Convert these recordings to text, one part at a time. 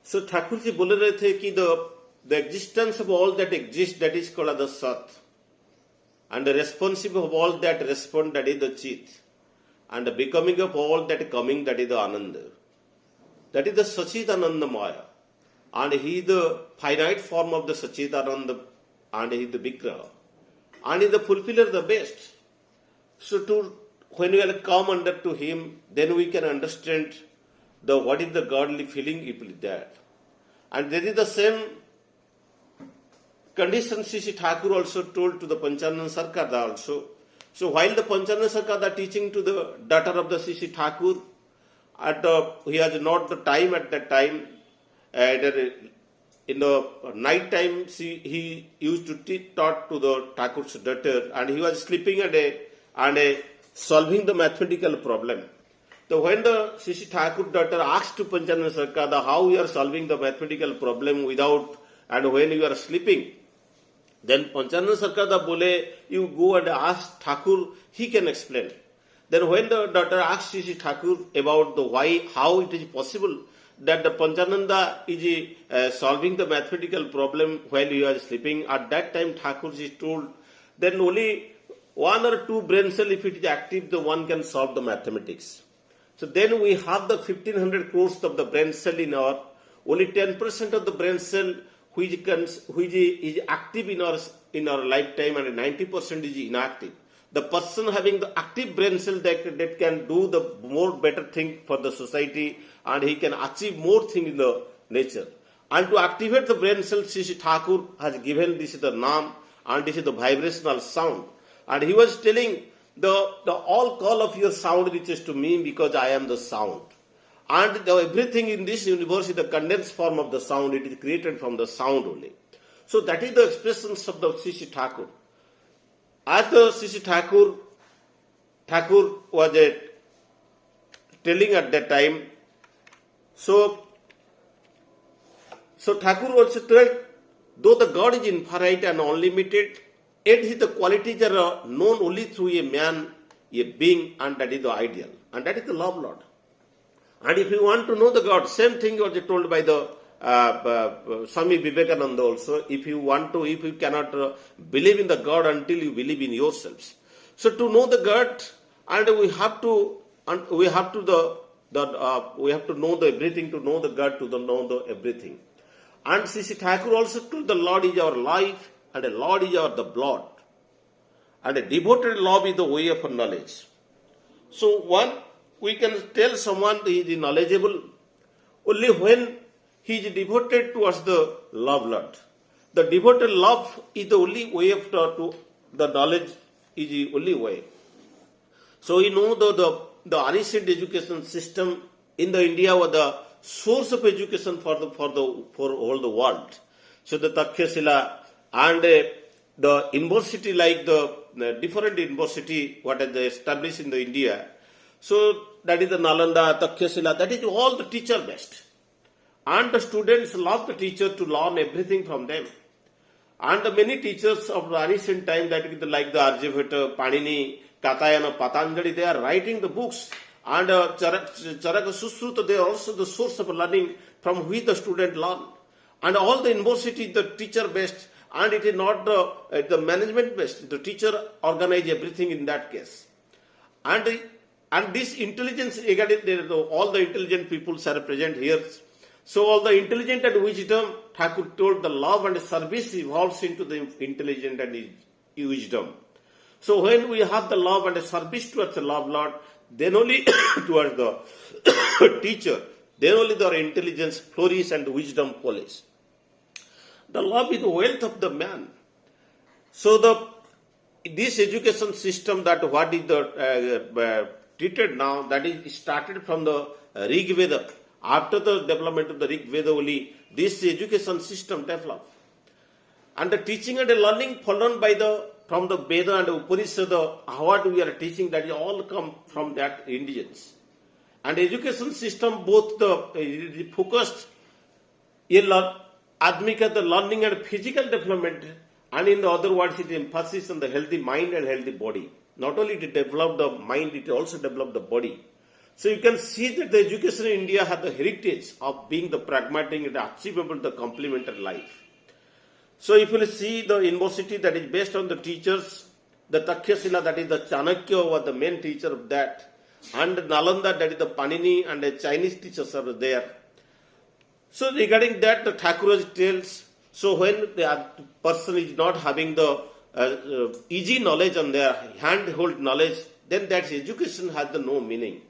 So Thakur ji बोल रहे थे कि the existence of all that exists, that is called the Sat, and the responsive of all that respond, that is the Chit, and the becoming of all that coming, that is the Ananda. That is the Sachidananda Maya, and he is the finite form of the Sachidananda, and he is the Vigraha, and he is the fulfiller, the best. So when we will come under to him, then we can understand what is the godly feeling it is there. And there is the same condition Sri Thakur also told to the Panchananda Sarkada also. So while the Panchananda Sarkada teaching to the daughter of the Sri Thakur, he has not the time at that time. In the night time, he used to taught to the Thakur's daughter, and he was sleeping and solving the mathematical problem. So when the Sri Thakur daughter asked to Panchananda Sarkada how you are solving the mathematical problem without and when you are sleeping, then Panchananda Sarkada bole, you go and ask Thakur, he can explain. Then when the daughter asked Sri Thakur about the why, how it is possible that the Panchananda is solving the mathematical problem while you are sleeping, at that time Thakur is told, then only one or two brain cells, if it is active, the one can solve the mathematics. So then we have the 1500 crores of the brain cell in our, only 10% of the brain cell which is active in our lifetime, and 90% is inactive. The person having the active brain cell that can do the more better thing for the society, and he can achieve more thing in the nature. And to activate the brain cell, Sri Thakur has given this is the Nam, and this is the vibrational sound. And he was telling the all call of your sound reaches to me because I am the sound. And everything in this universe is the condensed form of the sound. It is created from the sound only. So that is the expressions of the Sri Thakur. As the Sri Thakur was telling at that time, so Thakur also told, though the God is infinite and unlimited, yet the qualities are known only through a man, a being, and that is the ideal. And that is the love Lord. And if you want to know the God, same thing was told by the Swami Vivekananda also. If you cannot believe in the God until you believe in yourselves. So to know the God, and we have to know the everything, to know the God, to know the everything. And Sri Thakur also told the Lord is our life, and the Lord is our the blood. And a devoted love is the way of knowledge. So we can tell someone he is knowledgeable only when he is devoted towards the love Lord. The devoted love is the only way of to the knowledge is the only way. So you know the ancient education system in the India was the source of education for all the world. So the Takshashila and the university, like the different university what is established in the India. So that is the Nalanda, Takshashila, that is all the teacher based. And the students love the teacher to learn everything from them. And the many teachers of the ancient time, that is like the Aryabhata, Panini, Katayana, Patanjali, they are writing the books. And Charaka Susruta, they are also the source of learning from which the student learn. And all the university, the teacher based, and it is not the management based. The teacher organize everything in that case. And this intelligence, all the intelligent people are present here. So all the intelligent and wisdom, Thakur told, the love and service evolves into the intelligent and wisdom. So when we have the love and service towards the love Lord, then only towards the teacher, then only the intelligence flourish and wisdom flourish. The love is the wealth of the man. So this education system, that what is the treated now, that is started from the Rig Veda. After the development of the Rig Veda only, this education system developed. And the teaching and the learning followed by from the Veda and the Upanishad, what we are teaching, that is all come from that indigence. And education system, both the focused in Admika, the learning and physical development, and in the other words, it emphasis on the healthy mind and healthy body. Not only to develop the mind, it also develop the body. So you can see that the education in India has the heritage of being the pragmatic and achievable, the complementary life. So if you see the university that is based on the teachers, the Takshashila, that is the Chanakya was the main teacher of that, and Nalanda, that is the Panini, and the Chinese teachers are there. So regarding that, the Thakur tells, so when the person is not having the easy knowledge on their handhold knowledge, then that education has the no meaning.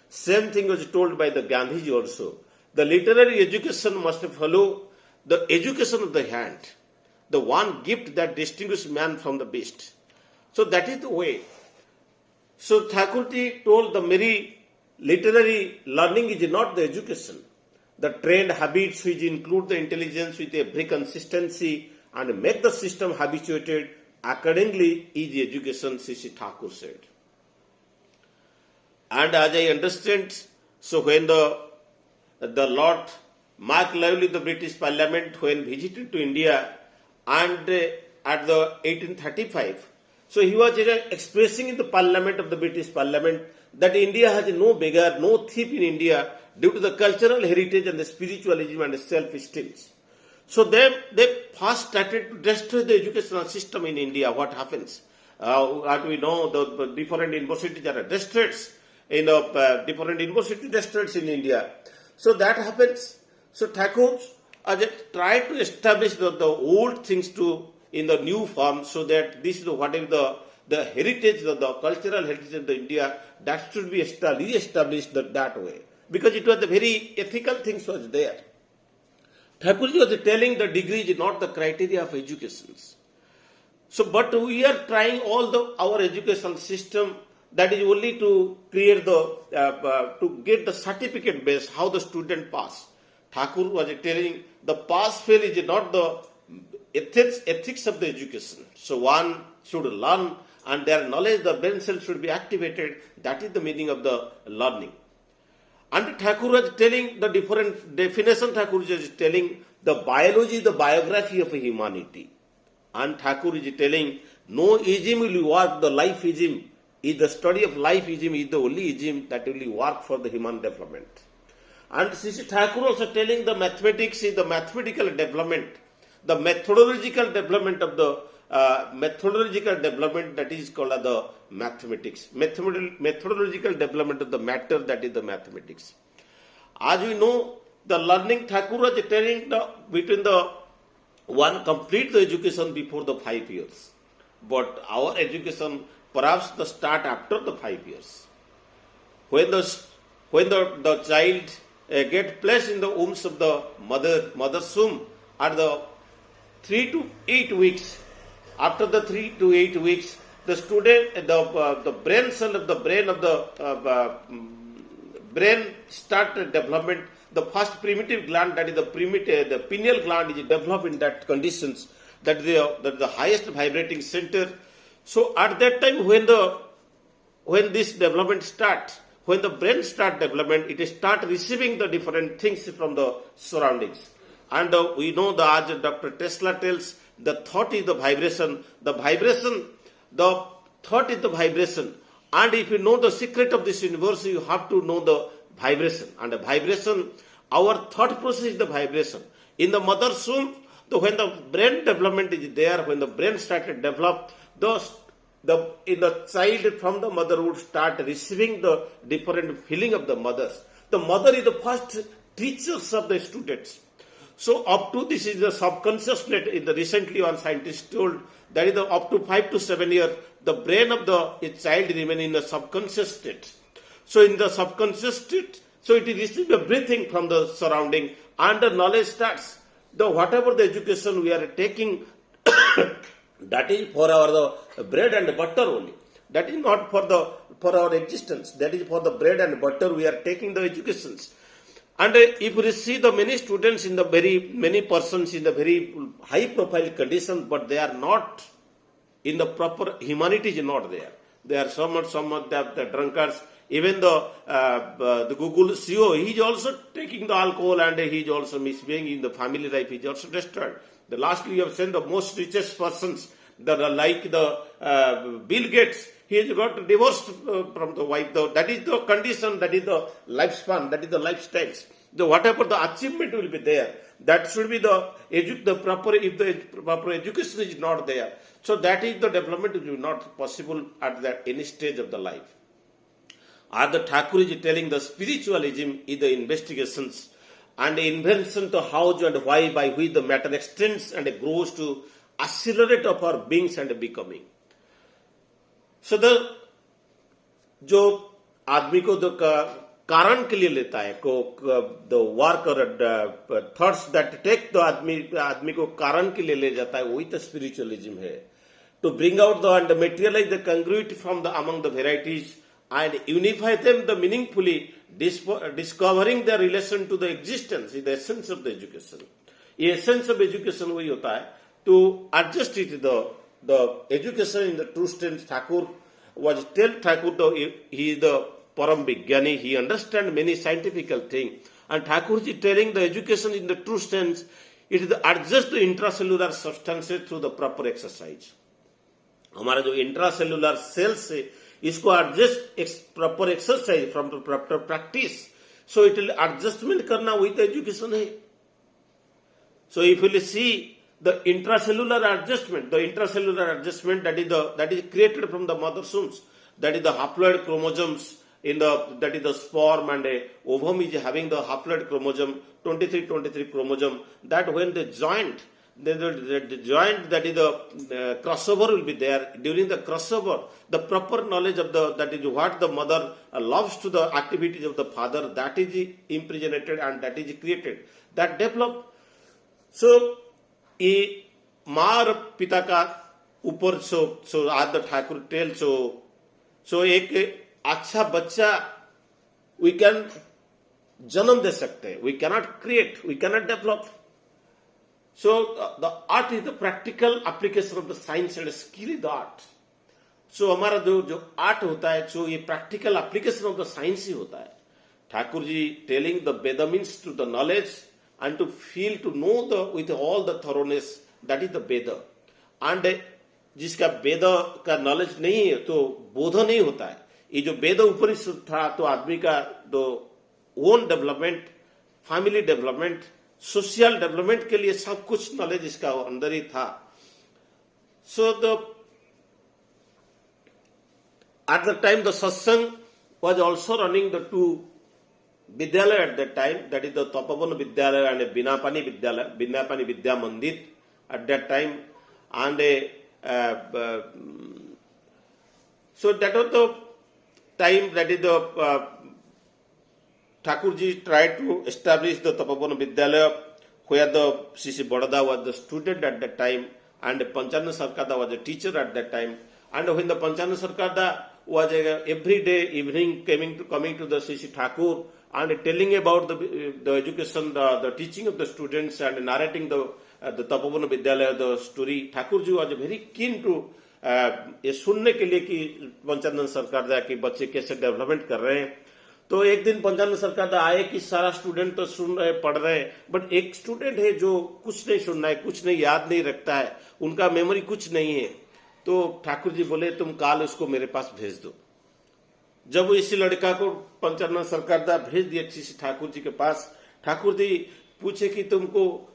Same thing was told by the Gandhiji also. The literary education must follow the education of the hand, the one gift that distinguishes man from the beast. So that is the way. So Thakurji told the very literary learning is not the education. The trained habits which include the intelligence with every consistency and make the system habituated accordingly is the education, Sri Thakur said. And as I understand, so when the Lord Mark Lively, the British Parliament, when visited to India, and at the 1835, so he was expressing in the Parliament of the British Parliament that India has no beggar, no thief in India due to the cultural heritage and the spiritualism and the self-esteem. So they first started to destroy the educational system in India. What happens? As we know, the different universities are destroyed in the different university districts in India. So that happens. So Thakur tried to establish the old things in the new form, so that this is whatever the heritage, the cultural heritage of the India, that should be re-established that way. Because it was the very ethical things was there. Thakurji was telling the degree is not the criteria of education. So, but we are trying our educational system that is only to create to get the certificate base, how the student pass. Thakur was telling the pass-fail is not the ethics of the education. So one should learn and their knowledge, the brain cells should be activated. That is the meaning of the learning. And Thakur was telling the different definition. Thakur is telling the biology, the biography of humanity. And Thakur is telling no ism will work, the life-ism is the study of life-ism is the only ism that will work for the human development. And Sri Thakur also telling the mathematics is the mathematical development, the methodological development of the methodological development, that is called the mathematics. Methodological development of the matter, that is the mathematics. As we know, the learning, Thakur was telling between the one complete the education before the 5 years. But our education perhaps the start after the 5 years. When the child get placed in the wombs of the mother's womb at the 3 to 8 weeks. After the 3 to 8 weeks, the student, the brain cell of the brain start development. The first primitive gland, that is the pineal gland, is developed in that conditions. That is the highest vibrating center. So at that time, when this development starts, when the brain start development, it start receiving the different things from the surroundings. And we know as Dr. Tesla tells, the thought is the vibration. The thought is the vibration. And if you know the secret of this universe, you have to know the vibration. And the vibration, our thought process is the vibration. In the mother's womb, when the brain development is there, when the brain started to develop, in the child from the mother would start receiving the different feeling of the mothers. The mother is the first teachers of the students. So up to this is the subconscious state. Recently one scientist told that is up to 5 to 7 years, the brain of the child remain in the subconscious state. So in the subconscious state, so it receives the breathing from the surrounding and the knowledge starts. Whatever the education we are taking, that is for our the bread and butter only. That is not for our existence. That is for the bread and butter we are taking the educations. And if we see the many students in the many persons in the very high profile condition, but they are not in the proper humanity is not there. They are some of the drunkards. Even the Google CEO, he is also taking the alcohol and he is also misbehaving in the family life. He is also destroyed. The lastly, you have seen the most richest persons, like the Bill Gates. he has got divorced from the wife. That is the condition, that is the lifespan, that is the lifestyles. Whatever the achievement will be there, that should be the proper, if the proper education is not there. So that is the development which is not possible at that any stage of the life. As the Thakur is telling, the spiritualism is the investigations and the invention to how and why by which the matter extends and grows to accelerate of our beings and becoming. So जो आदमी को कारण के लिए लेता है, the work और thoughts that take the आदमी को कारण के लिए ले जाता है, वही तो स्पिरिचुअलिज्म है. To bring out the and materialize the congruity from the among the varieties and unify them the meaningfully, discovering their relation to the existence is the essence of the education. The essence of education वही होता है to adjust it the education in the true sense. Thakur was tell Thakur he is the Param Vigyani, he understands many scientific things, and Thakur is telling the education in the true sense, it is the adjust the intracellular substances through the proper exercise. हमारा जो intracellular cells है इसको adjust proper exercise from proper practice. So it will adjustment करना वही तो education है. So if will see the intracellular adjustment that is created from the mother's wombs, that is the haploid chromosomes that is the sperm, and a ovum is having the haploid chromosome 23 chromosome, that when the joint that is the crossover will be there. During the crossover, the proper knowledge of that is what the mother loves to the activities of the father, that is impregnated and that is created, that develop. So ये माँ और पिता का ऊपर so आज the Thakur tell so एक अच्छा बच्चा we can जन्म दे सकते हैं, we cannot create, we cannot develop. So the art is the practical application of the science and skill is the art. So हमारा जो art होता है, so ये practical application of the science ही होता है. Thakur ji telling the Veda means to the knowledge and to feel, to know with all the thoroughness, that is the Veda. And जिसका Veda का knowledge नहीं है तो बोध नहीं होता है. ये जो Veda ऊपर था तो आदमी का तो own development, family development, social development के लिए सब कुछ नॉलेज इसका अंदर ही था. सो एट द टाइम द सत्संग was also running the two vidyalaya at that time, that is the Tapavana Vidyalaya and Binapani Vidyalaya, Binapani Vidya Mandir at that time, and so that was the time, that is the Thakurji tried to establish the Tapavana Vidyalaya, where the Sisi Bodada was the student at that time, and Panchana Sarkada was a teacher at that time. And when the Panchana Sarkada was every day evening coming to the Sisi Thakur and telling about the education, the teaching of the students, and narrating the Tapavana Vidyalaya, the story, Thakurji was very keen to ये सुनने के लिए कि पंचानंद सरकार के बच्चे कैसे development कर रहे हैं. तो एक दिन पंचानंद सरकार आए कि सारा स्टूडेंट तो सुन रहे, पढ़ रहे, बट एक स्टूडेंट है जो कुछ नहीं सुनना है, कुछ नहीं याद नहीं रखता है, उनका मेमोरी कुछ नहीं है. तो ठाकुर जी बोले तुम काल उसको मेरे पास भेज दो. जब इसी लड़का को पंचानंद सरकार भेज दिया किसी ठाकुर जी के पास, ठाकुर जी पूछे कि तुमको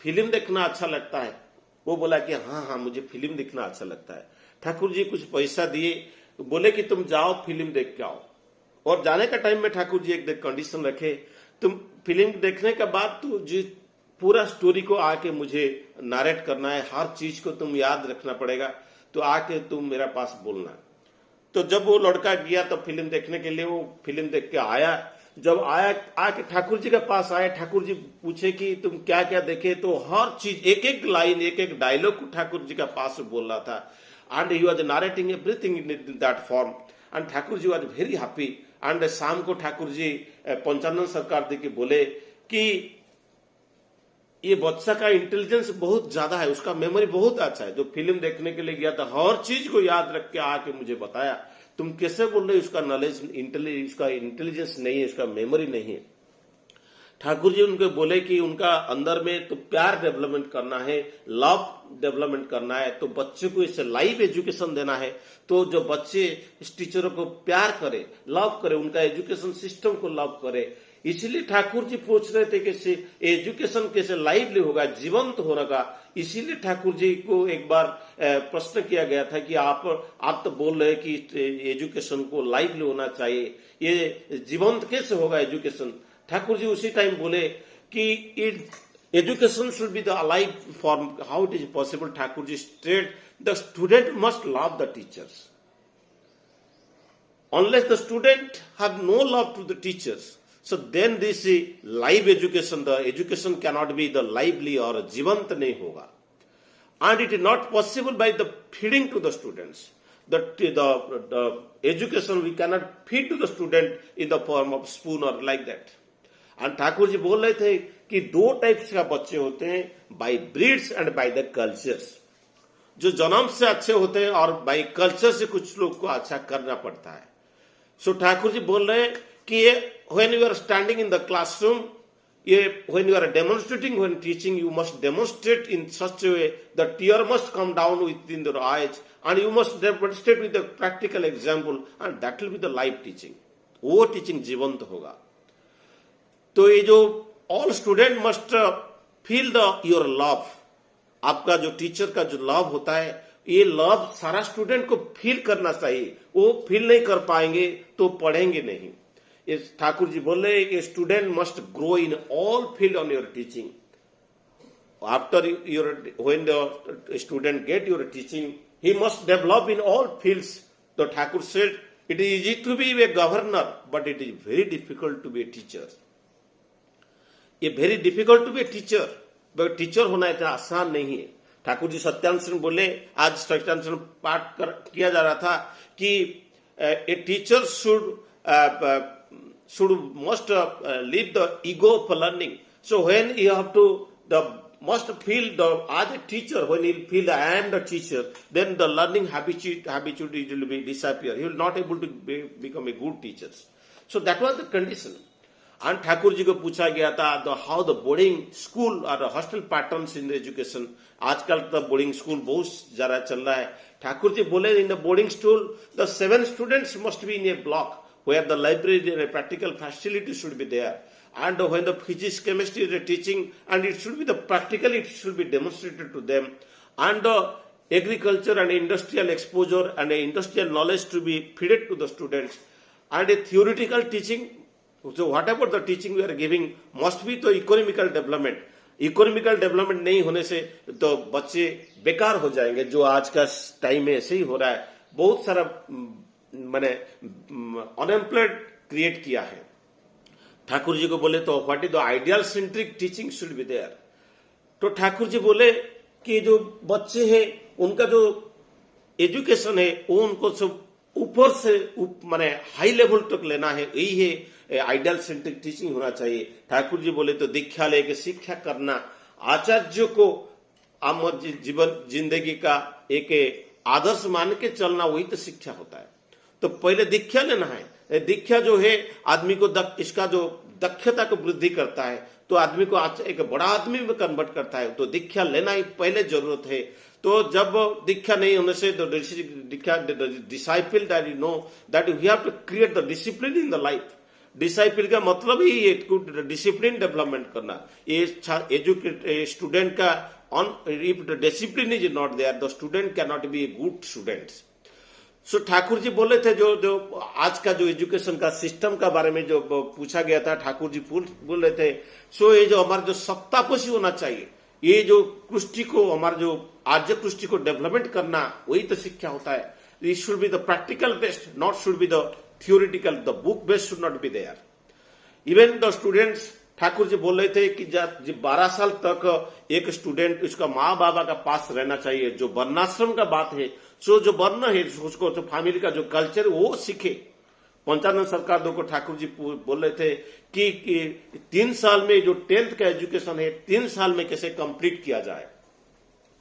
फिल्म देखना अच्छा लगता है? वो बोला कि हाँ मुझे फिल्म देखना अच्छा लगता है. ठाकुर जी कुछ पैसा दिए, बोले कि तुम जाओ फिल्म देख के आओ. और जाने का टाइम में ठाकुर जी एक कंडीशन रखे, तुम फिल्म देखने के बाद तो जी पूरा स्टोरी को आके मुझे नरेट करना है, हर चीज को तुम याद रखना पड़ेगा, तो आके तुम मेरे पास बोलना. तो जब वो लड़का गया तो फिल्म देखने के लिए, वो फिल्म देख के आया. जब आया आके ठाकुर जी के पास आया, ठाकुर जी पूछे कि तुम क्या क्या देखे, तो हर चीज एक एक लाइन, एक एक डायलॉग को ठाकुर जी के पास बोल रहा था. And he was narrating everything in that form, and Thakur ji was very happy. And शाम को ठाकुर जी पंचानंद सरकार जी के बोले कि ये बच्चा का इंटेलिजेंस बहुत ज्यादा है, उसका मेमोरी बहुत अच्छा है, जो फिल्म देखने के लिए गया था हर चीज को याद रख के आके मुझे बताया. तुम कैसे बोल रहे, उसका नॉलेज उसका इंटेलिजेंस नहीं है, उसका मेमोरी नहीं है. ठाकुर जी उनको बोले कि उनका अंदर में तो प्यार डेवलपमेंट करना है, लव डेवलपमेंट करना है, तो बच्चे को इसे लाइव एजुकेशन देना है। तो जो बच्चे इस टीचरों को प्यार करे, लव करे, उनका एजुकेशन सिस्टम को लव करे। इसीलिए ठाकुर जी पूछ रहे थे कि एजुकेशन कैसे लाइवली होगा, जीवंत होगा। इसीलिए ठाकुर जी को एक बार प्रश्न किया गया था कि आप तो बोल रहे हैं कि एजुकेशन को लाइवली होना चाहिए, ये जीवंत कैसे होगा एजुकेशन? ठाकुर जी उसी टाइम बोले कि education should be the alive form. How it is possible? Thakur ji state the student must love the teachers. Unless the student have no love to the teachers, so then this live education, the education cannot be the lively or jivant nahi hoga. And it is not possible by the feeding to the students. The education we cannot feed to the student in the form of spoon or like that. And Thakur ji बोल रहे थे कि दो types का बच्चे होते हैं, by breeds and by the cultures. जो जन्म से अच्छे होते हैं और बाय कल्चर से कुछ लोग को अच्छा करना पड़ता है। सो ठाकुर जी बोल रहे हैं कि when you are standing in the classroom, when you are demonstrating, when teaching, you must demonstrate in such a way that tear must come down within your eyes, and you must demonstrate with a practical example, and that will be the live teaching. वो teaching जीवंत होगा। तो ये जो all student must feel your love, आपका जो teacher का जो लव होता है, ये लव सारा स्टूडेंट को फील करना चाहिए। वो फील नहीं कर पाएंगे तो पढ़ेंगे नहीं। इस ठाकुर जी बोल रहे हैं student must grow in all field on your teaching. After your when the student get your teaching, he must develop in all fields. तो Thakur said it is easy to be a governor, but it is very difficult to be a teacher. ये very difficult to be a teacher. Teacher होना इतना आसान नहीं है। ठाकुर जी सत्यांशन बोले, आज सत्यांशन पाठ किया जा रहा था कि a teacher should must leave the ego of learning. So when you have to the must feel the as a teacher, when he feel I am the teacher, then the learning habitude will be disappear. He will not able to become a good teacher. So that was the condition. And Thakur ji को पूछा गया था how the boarding school और hostel patterns in the education. आजकल तो boarding school बहुत ज्यादा चल रहा है। ठाकुर जी बोले in the boarding school the 7 students must be in A block where the library and practical facility should be there, and when the physics chemistry is teaching, and it should be the practical, it should be demonstrated to them, and the agriculture and industrial exposure and industrial knowledge to be fed to the students, and a theoretical teaching. So whatever the teaching we are giving must be the economical development. Economical development नहीं होने से तो बच्चे बेकार हो जाएंगे, जो आज का टाइम में ऐसे ही हो रहा है। बहुत सारा मैंने अनएम्प्लॉयड क्रिएट किया है। ठाकुर जी को बोले तो what is the ideal centric teaching should be there. तो ठाकुर जी बोले कि जो बच्चे हैं उनका जो एजुकेशन है वो उनको सब ऊपर से माने हाई लेवल तक लेना है, यही है आइडियल सेंट्रिक टीचिंग होना चाहिए। ठाकुर जी बोले तो दीक्षा लेके शिक्षा करना, आचार्य को जीवन जिंदगी का एक आदर्श मान के चलना, वही तो शिक्षा होता है। तो पहले दीक्षा लेना है। दीक्षा जो है आदमी को इसका जो दक्षता को वृद्धि करता है, तो आदमी को एक बड़ा आदमी में कन्वर्ट करता है। तो दीक्षा लेना ही पहले जरूरत है। तो जब दीक्षा नहीं होने से तो दीक्षा disciple that you know that we have to create the discipline in the life. Disciple का मतलब ही है डिसिप्लिन डेवलपमेंट करना। ये स्टूडेंट का if the discipline is not there, the student can not be a good students. So Thakur ji बोले थे जो आज का जो एजुकेशन का सिस्टम का बारे में जो पूछा गया था, ठाकुर जी बोल रहे थे सो ये जो हमारा जो सत्तापोषी होना चाहिए, ये जो कृष्टि को हमारा जो आर्य कृष्टि को डेवलपमेंट करना, वही तो शिक्षा होता है। It should be the practical based, not should be the theoretical. The book based should not be there. Even the students, Thakur ji बोल रहे थे कि जब 12 साल तक एक स्टूडेंट उसका माँ बाबा का पास रहना चाहिए। जो वर्णाश्रम का बात है, सो जो वर्ण है उसको तो फैमिली का जो कल्चर वो सीखे। पंचानंद सरकार को ठाकुर जी बोल रहे थे कि 3 साल में जो 10th का एजुकेशन है 3 साल में कैसे कंप्लीट किया जाए।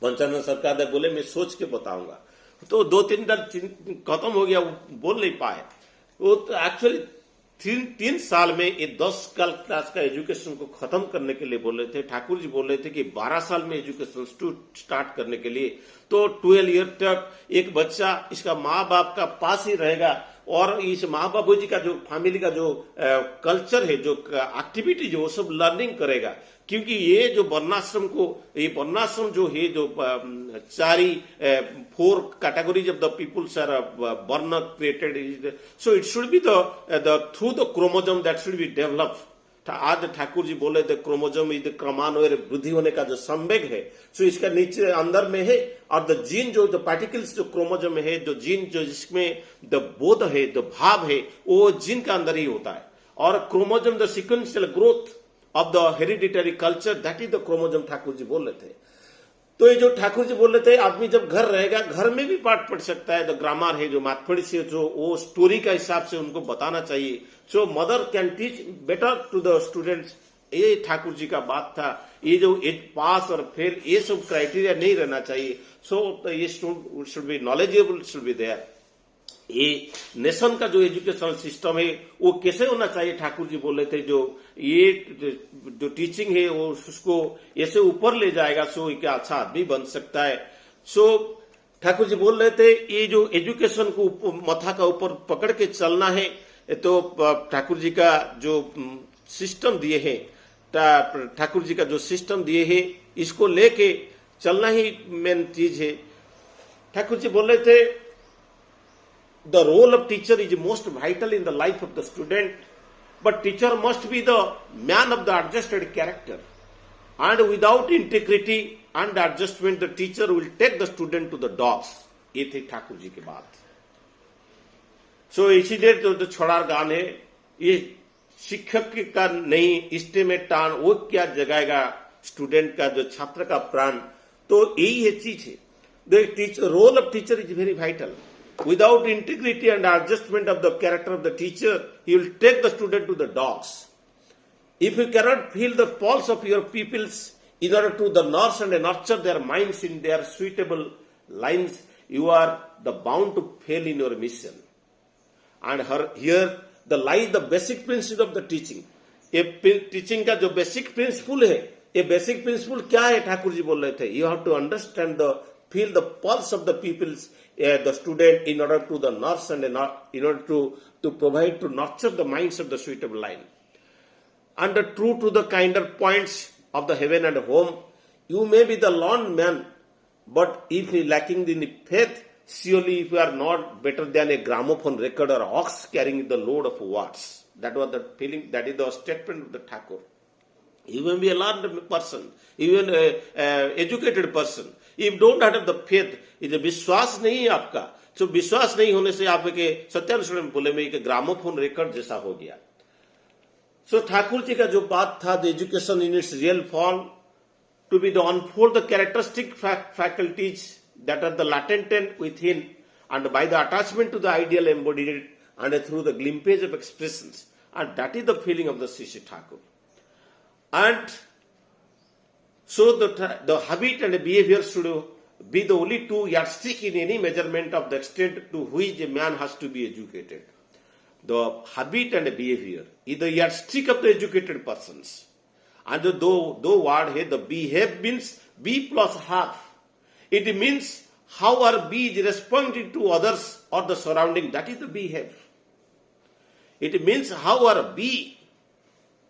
पंचानंद सरकार बोले मैं सोच के बताऊंगा। तो 2-3 दिन खत्म हो गया, वो बोल नहीं पाए। वो तो एक्चुअली तीन साल में ये 10 क्लास का एजुकेशन को खत्म करने के लिए बोले थे। ठाकुर जी बोल रहे थे कि 12 साल में एजुकेशन स्टार्ट करने के लिए, तो 12 ईयर तक एक बच्चा इसका माँ बाप का पास ही रहेगा और इस माँ बाबू जी का जो फैमिली का जो कल्चर है, जो एक्टिविटी जो वो सब लर्निंग करेगा। क्योंकि ये जो वर्णाश्रम को, ये वर्णाश्रम जो है, जो चारी 4 categories of the peoples are वर्ण created, so it should be the through the chromosome that should be developed. आज ठाकुर जी बोले थे क्रोमोजोम इध क्रमान्वय वृद्धि होने का जो संवेग है, सो इसका नीचे अंदर में है, और द जीन जो पार्टिकल्स जो क्रोमोजोम में है, जो जीन जो जिसमें द बोध है, द भाव है, वो जीन का अंदर ही होता है। और chromosome the sequential growth of the hereditary culture, that is the chromosome, Thakur ji बोल रहे थे। तो ये जो ठाकुर जी बोल रहे थे, आदमी जब घर रहेगा, घर में भी पाठ पढ़ सकता है। द ग्रामर है, जो मैथमेटिक्स है, जो वो स्टोरी का हिसाब से उनको बताना चाहिए। So mother can teach better to the students. ये ठाकुर जी का बात था। ये जो पास और फेल, ये सब क्राइटेरिया नहीं रहना चाहिए। सो ये should be knowledgeable, should be there. ये नेशन का जो एजुकेशनल सिस्टम है वो कैसे होना चाहिए, ठाकुर जी बोल रहे थे। जो ये जो टीचिंग है वो उसको ऐसे ऊपर ले जाएगा, सो क्या अच्छा आदमी बन सकता है। सो ठाकुर जी बोल रहे थे ये जो एजुकेशन को माथा का ऊपर पकड़ के चलना है, तो ठाकुर जी का जो सिस्टम दिए हैं, ठाकुर जी का जो सिस्टम दिए हैं, इसको लेके चलना ही मेन चीज है। ठाकुर जी बोल रहे थे the role of teacher is most vital in the life of the student, but teacher must be the man of the adjusted character, and without integrity and adjustment the teacher will take the student to the dogs। ये थे ठाकुर जी की बात। सो इसीलिए जो छोड़ार गान है, ये शिक्षक का नहीं इष्टे में टान, वो क्या जगाएगा स्टूडेंट का, जो छात्र का प्राण। तो यही है चीज है। The role of teacher is very vital. Without integrity and adjustment of the character of the teacher, he will take the student to the dogs. If you cannot feel the pulse of your pupils in order to the nurse and nurture their minds in their suitable lines, you are the bound to fail in your mission. And here the lies the basic principle of the teaching. ये teaching का जो basic principle है, ये basic principle क्या है, ठाकुर जी बोल रहे थे। You have to understand the feel the pulse of the people's, the student, in order to the nurse and in order to provide, to nurture the minds of the suitable line. And true to the kinder points of the heaven and home, you may be the learned man, but if you lacking in faith, surely if you are not better than a gramophone record or ox carrying the load of words. That was the feeling, that is the statement of the Thakur. You may be a learned person, even educated person. If don't have the faith, ये विश्वास नहीं है आपका, तो विश्वास नहीं होने से आपके सत्यानुसरण बोले में एक ग्रामोफोन रिकॉर्ड जैसा हो गया। सो ठाकुर जी का जो बात था, the education in its real form to be the unfold the characteristic faculties that are the latent within, and by the attachment to the ideal embodied and through the glimpse of expressions, and that is the feeling of the Sri Thakur. And so the habit and the behavior should be the only two yardstick in any measurement of the extent to which a man has to be educated. The habit and the behavior is the yardstick of the educated persons. And though word here, the behave means be plus half. It means how our be is responding to others or the surrounding. That is the behave. It means how our be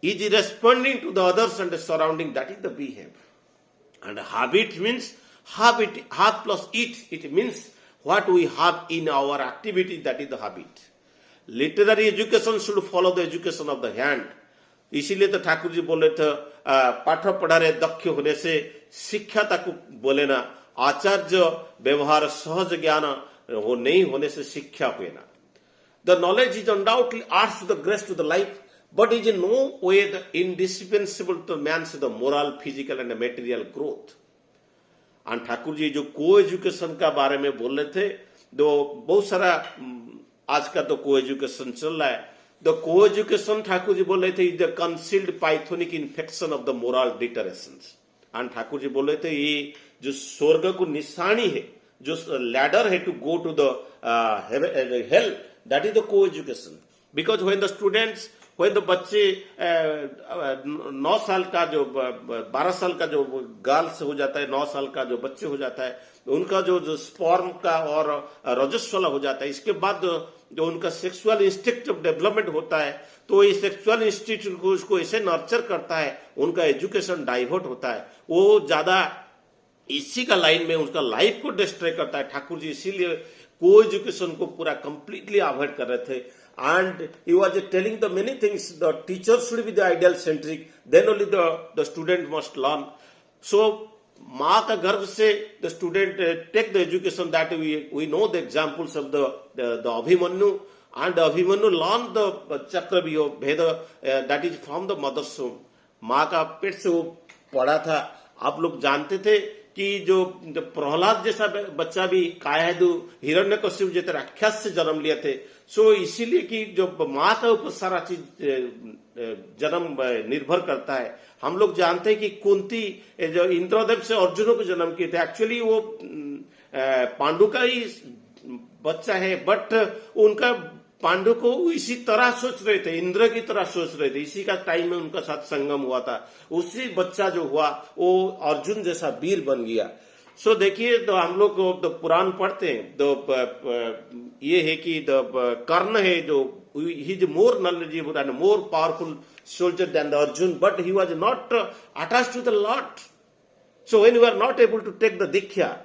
is responding to the others and the surrounding. That is the behave. And habit means have plus it. It means what we have in our activity, that is the habit. Literary education should follow the education of the hand. इसीलिए तो ठाकुर जी बोले थे पाठ पढ़ारे दक्ष होने से शिक्षा तक बोले ना, आचार्य व्यवहार सहज ज्ञान वो नहीं होने से शिक्षा हुए ना। The knowledge is undoubtedly adds to the grace to the life, but is in no way the indispensable to man's the moral, physical and material growth. And Thakur जी जो को एजुकेशन का बारे में बोल रहे थे, तो बहुत सारा आज का तो को एजुकेशन चल रहा है। द को एजुकेशन ठाकुर जी बोल रहे थे is the concealed pythonic infection of the moral deteriorations. And Thakur ji बोल रहे थे ये जो स्वर्ग को निशानी है, जो लैडर है to go to the hell, that is the coeducation. Because when the बच्चे 9 साल का जो 12 साल का जो गर्ल्स हो जाता है, 9 साल का जो बच्चे हो जाता है, उनका जो स्पर्म का और रजस्वला हो जाता है, इसके बाद जो उनका सेक्सुअल इंस्टिंक्टिव डेवलपमेंट होता है, तो ये सेक्सुअल इंस्टिंक्ट को उसको ऐसे नर्चर करता है, उनका एजुकेशन डाइवर्ट होता है, वो ज्यादा इसी का लाइन में उनका लाइफ को डिस्ट्रॉय करता है। ठाकुर जी इसीलिए को एजुकेशन को पूरा कंप्लीटली अवॉइड कर रहे थे। And he was telling the many things, the teacher should be the ideal centric, then only the student must learn. So माँ का गर्भ से the student take the education, that we know the examples of the Abhimanyu, and Abhimanyu learn the चक्रव्यूह भेद, that is from the mother's home. माँ का पेट से वो पढ़ा था। आप लोग जानते थे कि जो प्रहलाद जैसा बच्चा भी कायदु हिरण्यकश्यप जैसे राक्षस से जन्म लिए थे। सो इसीलिए कि जो माँ का ऊपर सारा चीज जन्म निर्भर करता है। हम लोग जानते हैं कि कुंती जो इंद्रदेव से अर्जुनों को जन्म किए थे, एक्चुअली वो पांडु का ही बच्चा है, बट उनका पांडु को इसी तरह सोच रहे थे, इंद्र की तरह सोच रहे थे। इसी का टाइम में उनका साथ संगम हुआ था। उसी बच्चा जो हुआ वो अर्जुन जैसा वीर बन गया। सो देखिए, तो हम लोग तो पुराण पढ़ते हैं, तो ये है कि कर्ण है जो he is more knowledgeable and more powerful soldier than the Arjun, but he was not attached to the lord. So when you are not able to take the दीक्षा,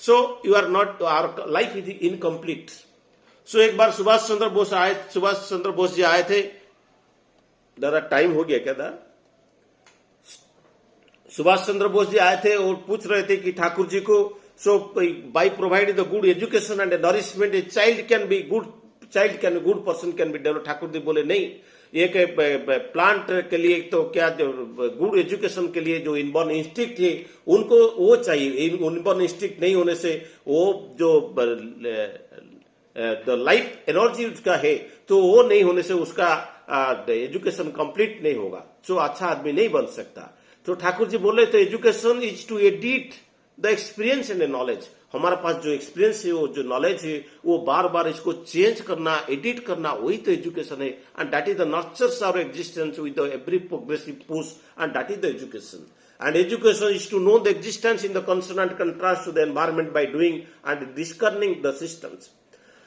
so you are not, our life is incomplete. So एक बार सुभाष चंद्र बोस जी आए थे। जरा time हो गया क्या था? सुभाष चंद्र बोस जी आए थे और पूछ रहे थे कि ठाकुर जी को, so by providing the good education and nourishment, a child can be good person can be develop. Thakur ji बोले नहीं, एक प्लांट के लिए तो क्या, गुड एजुकेशन के लिए जो इनबॉर्न इंस्टिंक्ट है उनको वो चाहिए। इनबॉर्न इंस्टिंक्ट नहीं होने से वो जो द लाइफ एनर्जी उसका है, तो वो नहीं होने से उसका एजुकेशन कंप्लीट नहीं होगा, सो अच्छा आदमी नहीं बन सकता। तो ठाकुर जी बोले तो education is to edit the experience and knowledge. हमारे पास जो एक्सपीरियंस है, वो जो नॉलेज है, वो बार बार इसको चेंज करना, एडिट करना, वही तो एजुकेशन है। And that is the nurtures our existence with every progressive push, and that is the education. And education is to know the existence in the consonant contrast to the environment by doing and discerning the systems.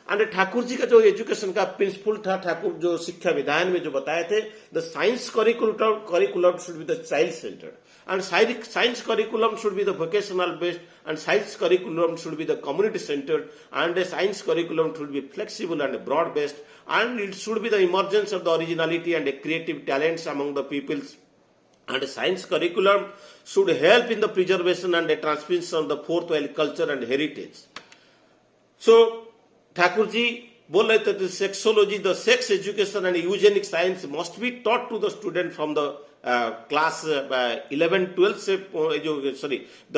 And Thakur ji का जो education का principal था, ठाकुर जो शिक्षा विधान में जो बताए थे, the science curriculum should be the child centred, and science curriculum should be the vocational based, and science curriculum should be the community centred, and science curriculum should be flexible and broad based, and it should be the emergence of the originality and creative talents among the peoples, and science curriculum should help in the preservation and the transmission of the fourth world culture and heritage. So Thakur ji बोल रहे थे, sexology, the sex education and eugenic science must be taught to the student from the class 11-12 से, the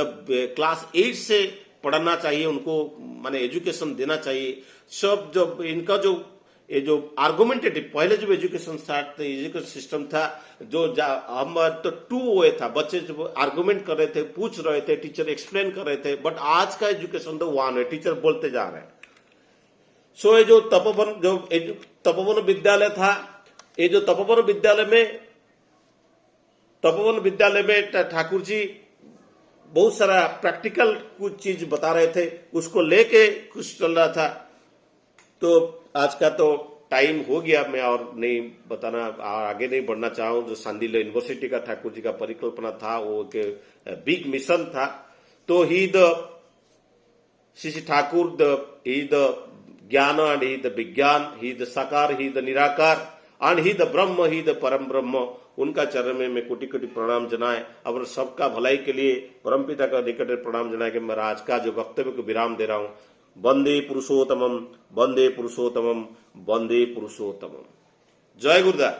class 8 से पढ़ना चाहिए उनको, माने education देना चाहिए। सब जो इनका जो ये जो आर्गुमेंटेटिव पहले जो एजुकेशन सिस्टम था, जो हम तो 2 वे था, बच्चे जो आर्गुमेंट कर रहे थे, पूछ रहे थे, टीचर एक्सप्लेन कर रहे थे, बट आज का एजुकेशन तो 1 है, टीचर बोलते जा रहे हैं। सो ये जो तपोवन विद्यालय था, ये जो तपोवन विद्यालय में ठाकुर जी बहुत सारा प्रैक्टिकल कुछ चीज बता रहे थे, उसको लेके कुछ चल रहा था। तो आज का तो टाइम हो गया, मैं और नहीं बताना, आगे नहीं बढ़ना चाहूं। जो सांडिल्य यूनिवर्सिटी का ठाकुर जी का परिकल्पना था, वो एक बिग मिशन था। तो he the Shri Thakur he the ज्ञान एंड ही द विज्ञान, ही द साकार, ही द निराकार, एंड ही द ब्रह्म, ही द परम ब्रह्म। उनका चरण में मैं कोटि कोटि प्रणाम जनाए और सबका भलाई के लिए परमपिता का निकट प्रणाम जनाए कि मैं आज का जो वक्तव्य को विराम दे रहा हूं। वंदे पुरुषोत्तमम, वंदे पुरुषोत्तमम, वंदे पुरुषोत्तमम। जय गुरुदेव।